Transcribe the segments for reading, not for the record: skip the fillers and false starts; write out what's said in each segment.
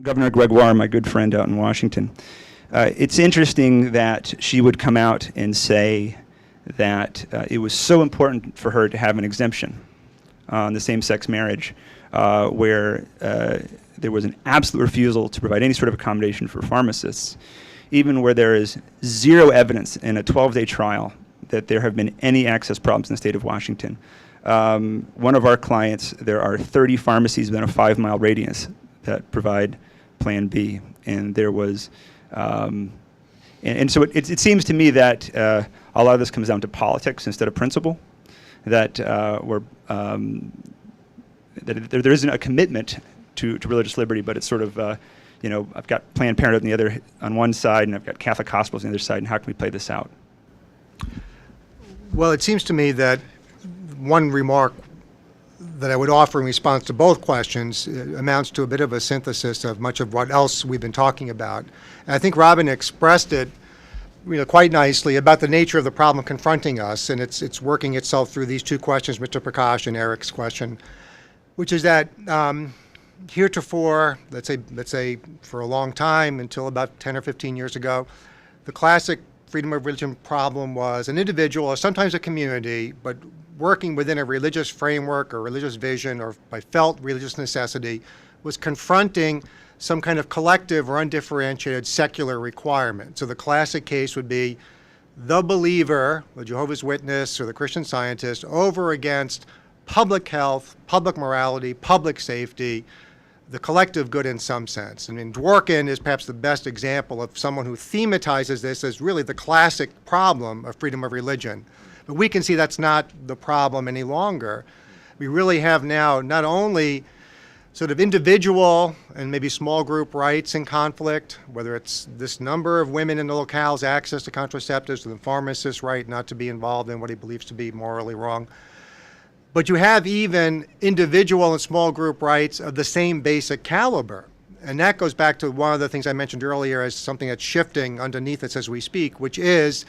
Governor Gregoire, my good friend out in Washington. It's interesting that she would come out and say that it was so important for her to have an exemption on the same-sex marriage, where there was an absolute refusal to provide any sort of accommodation for pharmacists, even where there is zero evidence in a 12-day trial that there have been any access problems in the state of Washington. One of our clients, there are 30 pharmacies within a 5-mile radius that provide Plan B, and there was, and so it seems to me that a lot of this comes down to politics instead of principle. That that there isn't a commitment to religious liberty, but it's sort of, you know, I've got Planned Parenthood on one side, and I've got Catholic hospitals on the other side, and how can we play this out? Well, it seems to me that one remark that I would offer in response to both questions amounts to a bit of a synthesis of much of what else we've been talking about. And I think Robin expressed it, you know, quite nicely about the nature of the problem confronting us, and it's working itself through these two questions, Mr. Prakash and Eric's question, which is that heretofore, let's say for a long time, until about 10 or 15 years ago, the classic freedom of religion problem was an individual or sometimes a community, but working within a religious framework or religious vision or by felt religious necessity, was confronting some kind of collective or undifferentiated secular requirement. So the classic case would be the believer, the Jehovah's Witness or the Christian Scientist, over against public health, public morality, public safety, the collective good in some sense. I mean, Dworkin is perhaps the best example of someone who thematizes this as really the classic problem of freedom of religion. But we can see that's not the problem any longer. We really have now not only sort of individual and maybe small group rights in conflict, whether it's this number of women in the locale's access to contraceptives, or the pharmacist's right not to be involved in what he believes to be morally wrong, but you have even individual and small group rights of the same basic caliber. And that goes back to one of the things I mentioned earlier as something that's shifting underneath us as we speak, which is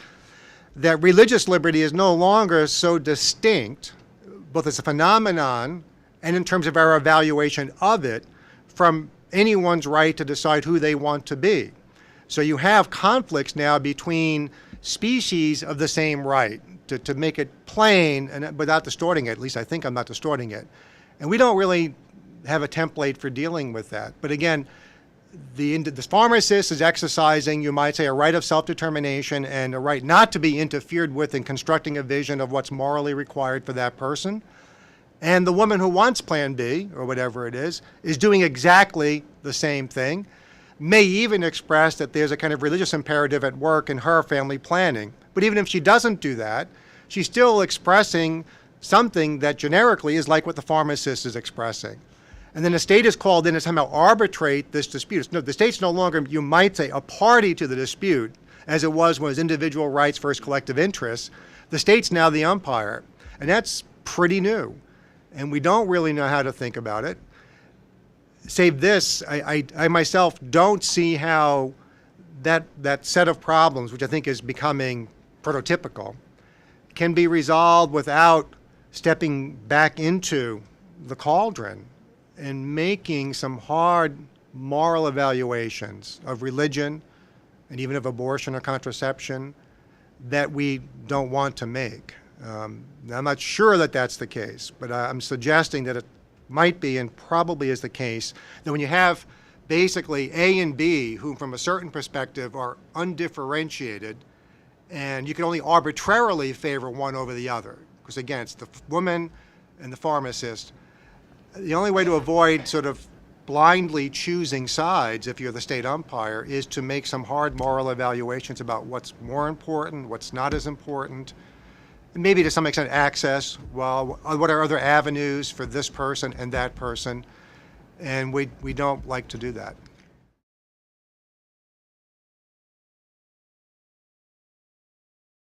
that religious liberty is no longer so distinct, both as a phenomenon and in terms of our evaluation of it, from anyone's right to decide who they want to be. So you have conflicts now between species of the same right, to make it plain and without distorting it. At least I think I'm not distorting it. And we don't really have a template for dealing with that. But again, the pharmacist is exercising, you might say, a right of self-determination and a right not to be interfered with in constructing a vision of what's morally required for that person. And the woman who wants Plan B, or whatever it is doing exactly the same thing, may even express that there's a kind of religious imperative at work in her family planning. But even if she doesn't do that, she's still expressing something that generically is like what the pharmacist is expressing. And then the state is called in to somehow arbitrate this dispute. No, the state's no longer, you might say, a party to the dispute, as it was when it was individual rights versus collective interests. The state's now the umpire. And that's pretty new. And we don't really know how to think about it. Save this, I myself don't see how that set of problems, which I think is becoming prototypical, can be resolved without stepping back into the cauldron and making some hard moral evaluations of religion and even of abortion or contraception that we don't want to make. I'm not sure that that's the case, but I'm suggesting that it might be and probably is the case that when you have basically A and B, who from a certain perspective are undifferentiated, and you can only arbitrarily favor one over the other, because again, it's the woman and the pharmacist. The only way to avoid sort of blindly choosing sides, if you're the state umpire, is to make some hard moral evaluations about what's more important, what's not as important, and maybe to some extent access, well, what are other avenues for this person and that person, and we don't like to do that.